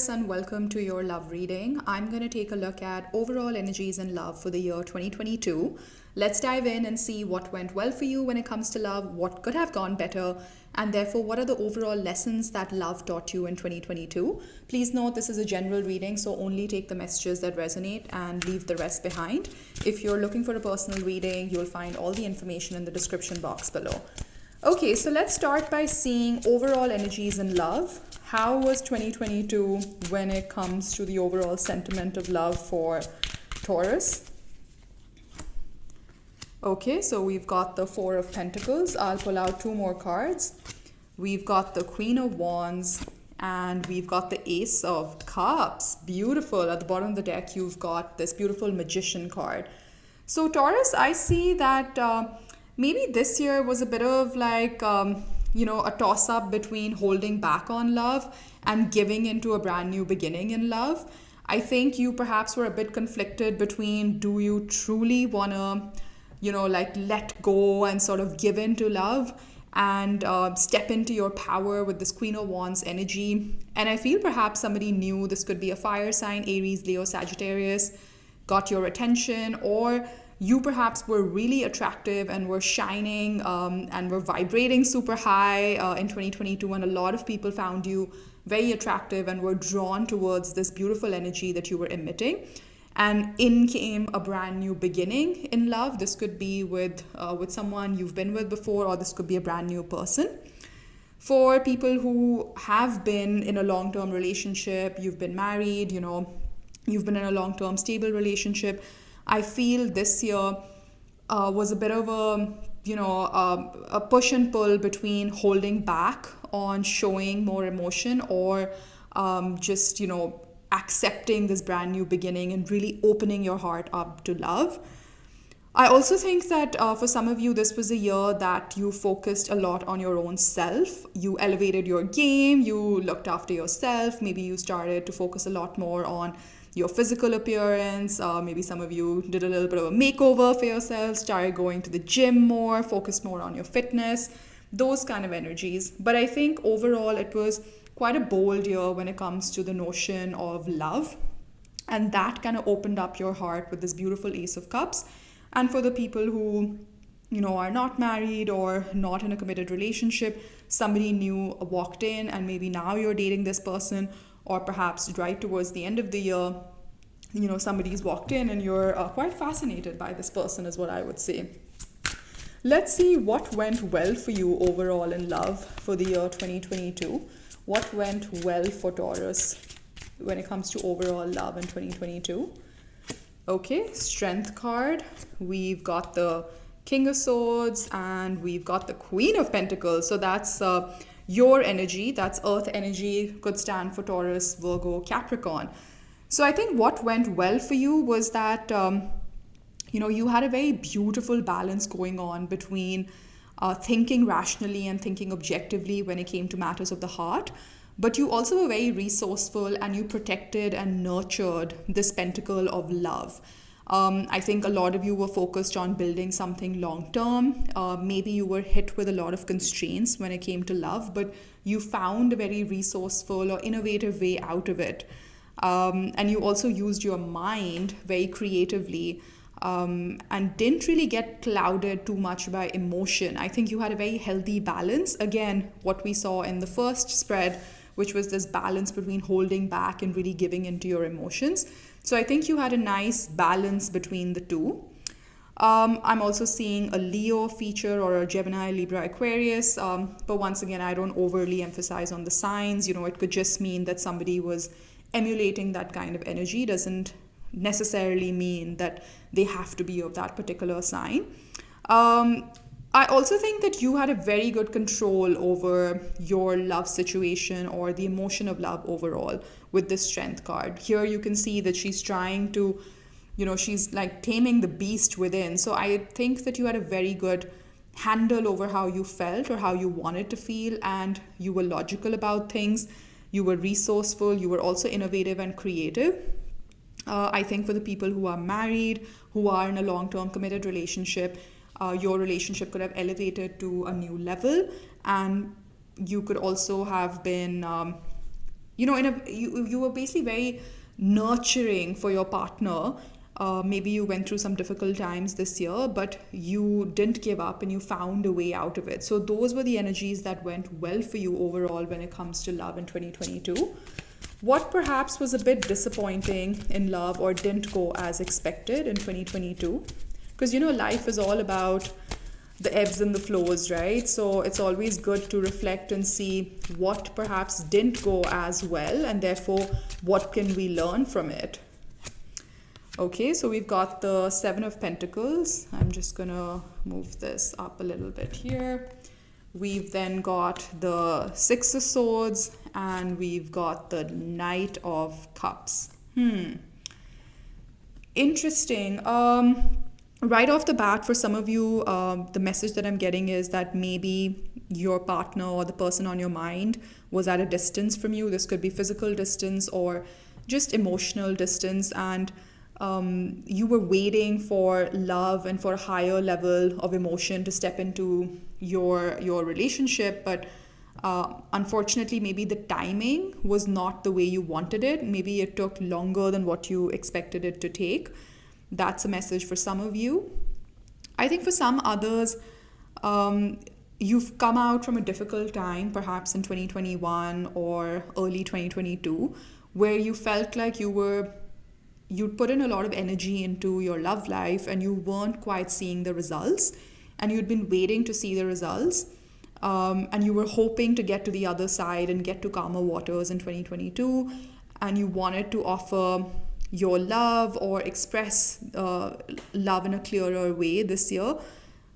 Taurus, and welcome to your love reading. I'm going to take a look at overall energies in love for the year 2022. Let's dive in and see what went well for you when it comes to love, what could have gone better, and therefore what are the overall lessons that love taught you in 2022. Please note this is a general reading, so only take the messages that resonate and leave the rest behind. If you're looking for a personal reading, you'll find all the information in the description box below. Okay, so let's start by seeing overall energies in love. How was 2022 when it comes to the overall sentiment of love for Taurus? Okay, so we've got the Four of Pentacles. I'll pull out two more cards. We've got the Queen of Wands and we've got the Ace of Cups. Beautiful. At the bottom of the deck, you've got this beautiful Magician card. So Taurus, I see that maybe this year was a bit of like, a toss-up between holding back on love and giving into a brand new beginning in love. I think you perhaps were a bit conflicted between, do you truly want to, let go and sort of give into love and step into your power with this Queen of Wands energy. And I feel perhaps somebody knew this could be a fire sign, Aries, Leo, Sagittarius, got your attention, or you perhaps were really attractive and were shining and were vibrating super high in 2022, and a lot of people found you very attractive and were drawn towards this beautiful energy that you were emitting. And in came a brand new beginning in love. This could be with someone you've been with before, or this could be a brand new person. For people who have been in a long-term relationship, you've been married, you've been in a long-term stable relationship, I feel this year was a bit of a push and pull between holding back on showing more emotion or just accepting this brand new beginning and really opening your heart up to love. I also think that for some of you, this was a year that you focused a lot on your own self. You elevated your game, you looked after yourself. Maybe you started to focus a lot more on your physical appearance. Maybe some of you did a little bit of a makeover for yourself, started going to the gym more, focused more on your fitness, those kind of energies. But I think overall it was quite a bold year when it comes to the notion of love. And that kind of opened up your heart with this beautiful Ace of Cups. And for the people who, are not married or not in a committed relationship, somebody new walked in and maybe now you're dating this person, or perhaps right towards the end of the year, somebody's walked in and you're quite fascinated by this person is what I would say. Let's see what went well for you overall in love for the year 2022. What went well for Taurus when it comes to overall love in 2022? Okay, Strength card. We've got the King of Swords and we've got the Queen of Pentacles. So that's your energy, that's earth energy, could stand for Taurus, Virgo, Capricorn. So I think what went well for you was that, you had a very beautiful balance going on between thinking rationally and thinking objectively when it came to matters of the heart. But you also were very resourceful and you protected and nurtured this pentacle of love. I think a lot of you were focused on building something long-term. Maybe you were hit with a lot of constraints when it came to love, but you found a very resourceful or innovative way out of it. And you also used your mind very creatively and didn't really get clouded too much by emotion. I think you had a very healthy balance. Again, what we saw in the first spread, which was this balance between holding back and really giving into your emotions. So I think you had a nice balance between the two. I'm also seeing a Leo feature or a Gemini, Libra, Aquarius. But once again, I don't overly emphasize on the signs. It could just mean that somebody was emulating that kind of energy. Doesn't necessarily mean that they have to be of that particular sign. I also think that you had a very good control over your love situation or the emotion of love overall with this Strength card. Here you can see that she's trying to, she's like taming the beast within. So I think that you had a very good handle over how you felt or how you wanted to feel, and you were logical about things. You were resourceful. You were also innovative and creative. I think for the people who are married, who are in a long-term committed relationship, your relationship could have elevated to a new level, and you could also have been you were basically very nurturing for your partner. Maybe you went through some difficult times this year, but you didn't give up and you found a way out of it. So those were the energies that went well for you overall when it comes to love in 2022. What perhaps was a bit disappointing in love or didn't go as expected in 2022? Because life is all about the ebbs and the flows, right? So it's always good to reflect and see what perhaps didn't go as well, and therefore what can we learn from it. Okay, so we've got the Seven of Pentacles. I'm just gonna move this up a little bit here. We've then got the Six of Swords, and we've got the Knight of Cups. Interesting. Right off the bat, for some of you, the message that I'm getting is that maybe your partner or the person on your mind was at a distance from you. This could be physical distance or just emotional distance, and you were waiting for love and for a higher level of emotion to step into your relationship, but unfortunately maybe the timing was not the way you wanted it. Maybe it took longer than what you expected it to take. That's a message for some of you. I think for some others, you've come out from a difficult time, perhaps in 2021 or early 2022, where you felt like you'd put in a lot of energy into your love life and you weren't quite seeing the results, and you'd been waiting to see the results, and you were hoping to get to the other side and get to calmer waters in 2022, and you wanted to offer your love or express love in a clearer way this year.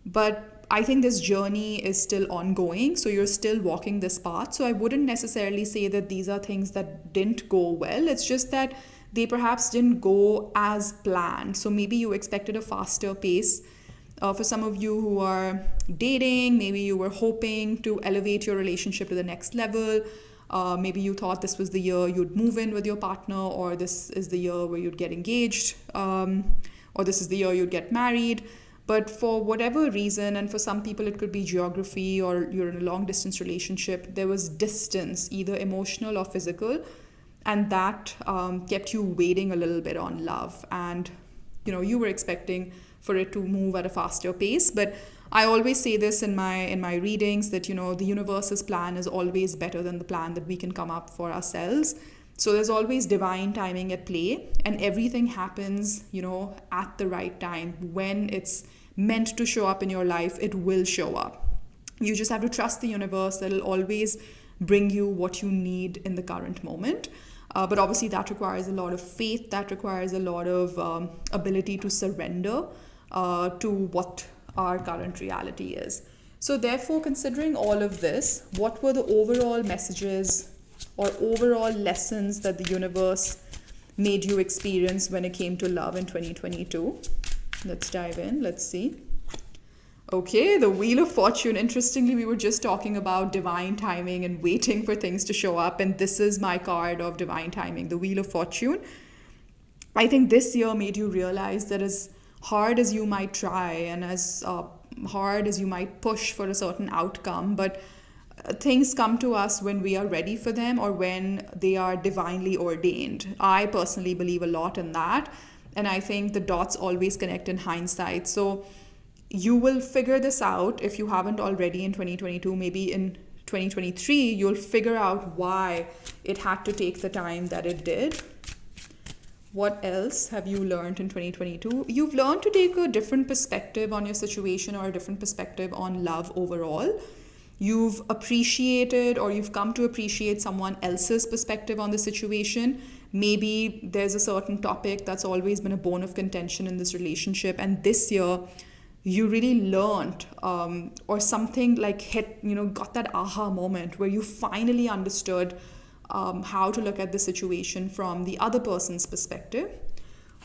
But I think this journey is still ongoing, so you're still walking this path. So I wouldn't necessarily say that these are things that didn't go well. It's just that they perhaps didn't go as planned. So maybe you expected a faster pace. For some of you who are dating, maybe you were hoping to elevate your relationship to the next level. Maybe you thought this was the year you'd move in with your partner, or this is the year where you'd get engaged, or this is the year you'd get married. But for whatever reason, and for some people it could be geography, or you're in a long distance relationship, there was distance, either emotional or physical, and that kept you waiting a little bit on love. And you were expecting for it to move at a faster pace. But I always say this in my readings, that the universe's plan is always better than the plan that we can come up for ourselves. So there's always divine timing at play, and everything happens at the right time. When it's meant to show up in your life, it will show up. You just have to trust the universe that it'll always bring you what you need in the current moment. But obviously that requires a lot of faith, that requires a lot of ability to surrender to what our current reality is. So therefore, considering all of this, what were the overall messages or overall lessons that the universe made you experience when it came to love in 2022? Let's dive in. Let's see. Okay, the Wheel of Fortune. Interestingly, we were just talking about divine timing and waiting for things to show up, and this is my card of divine timing, the Wheel of Fortune. I think this year made you realize that as hard as you might try and as hard as you might push for a certain outcome, but things come to us when we are ready for them, or when they are divinely ordained. I personally believe a lot in that, and I think the dots always connect in hindsight. So you will figure this out if you haven't already in 2022. Maybe in 2023 you'll figure out why it had to take the time that it did. What else have you learned in 2022? You've learned to take a different perspective on your situation, or a different perspective on love overall. You've appreciated, or you've come to appreciate, someone else's perspective on the situation. Maybe there's a certain topic that's always been a bone of contention in this relationship, and this year you really learned, or something like hit, got that aha moment where you finally understood how to look at the situation from the other person's perspective.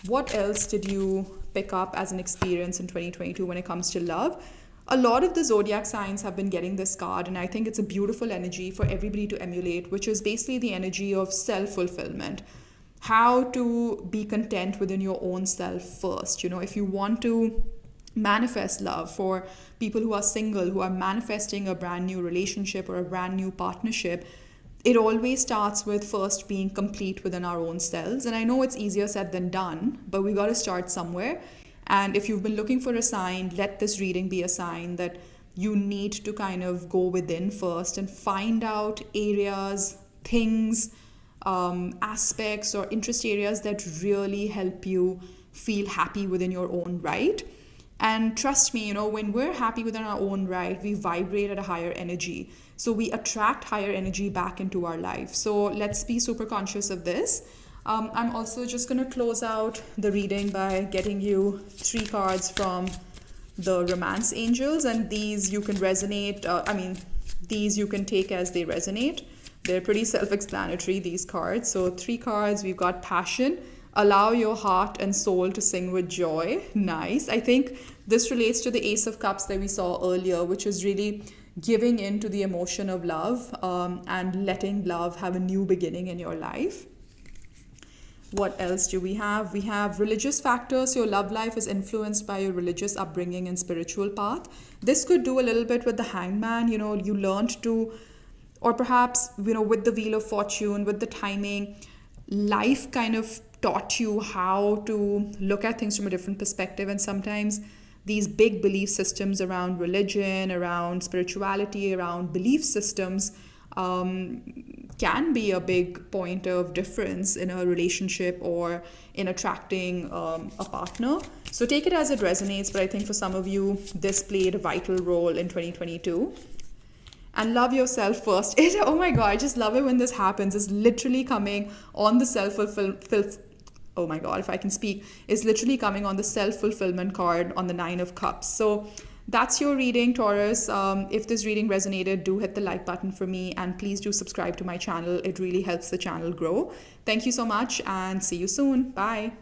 What else did you pick up as an experience in 2022 when it comes to love? A lot of the zodiac signs have been getting this card, and I think it's a beautiful energy for everybody to emulate, which is basically the energy of self-fulfillment. How to be content within your own self first. If you want to manifest love, for people who are single, who are manifesting a brand new relationship or a brand new partnership, it always starts with first being complete within our own selves. And I know it's easier said than done, but we got to start somewhere. And if you've been looking for a sign, let this reading be a sign that you need to kind of go within first and find out areas, things, aspects, or interest areas that really help you feel happy within your own right. And trust me, when we're happy within our own right, we vibrate at a higher energy. So we attract higher energy back into our life. So let's be super conscious of this. I'm also just going to close out the reading by getting you 3 cards from the Romance Angels. And these you can resonate. These you can take as they resonate. They're pretty self-explanatory, these cards. So 3 cards, we've got Passion. Allow your heart and soul to sing with joy. Nice. I think this relates to the Ace of Cups that we saw earlier, which is really giving in to the emotion of love, and letting love have a new beginning in your life. What else do we have? We have religious factors. Your love life is influenced by your religious upbringing and spiritual path. This could do a little bit with the Hangman. You learned to, or perhaps, with the Wheel of Fortune, with the timing, life kind of taught you how to look at things from a different perspective. And sometimes these big belief systems around religion, around spirituality, around belief systems can be a big point of difference in a relationship or in attracting a partner. So take it as it resonates, but I think for some of you, this played a vital role in 2022. And love yourself first. Oh my God, I just love it when this happens. It's literally coming on the oh my God, if I can speak, is literally coming on the self-fulfillment card on the 9 of Cups. So that's your reading, Taurus. If this reading resonated, do hit the like button for me, and please do subscribe to my channel. It really helps the channel grow. Thank you so much, and see you soon. Bye.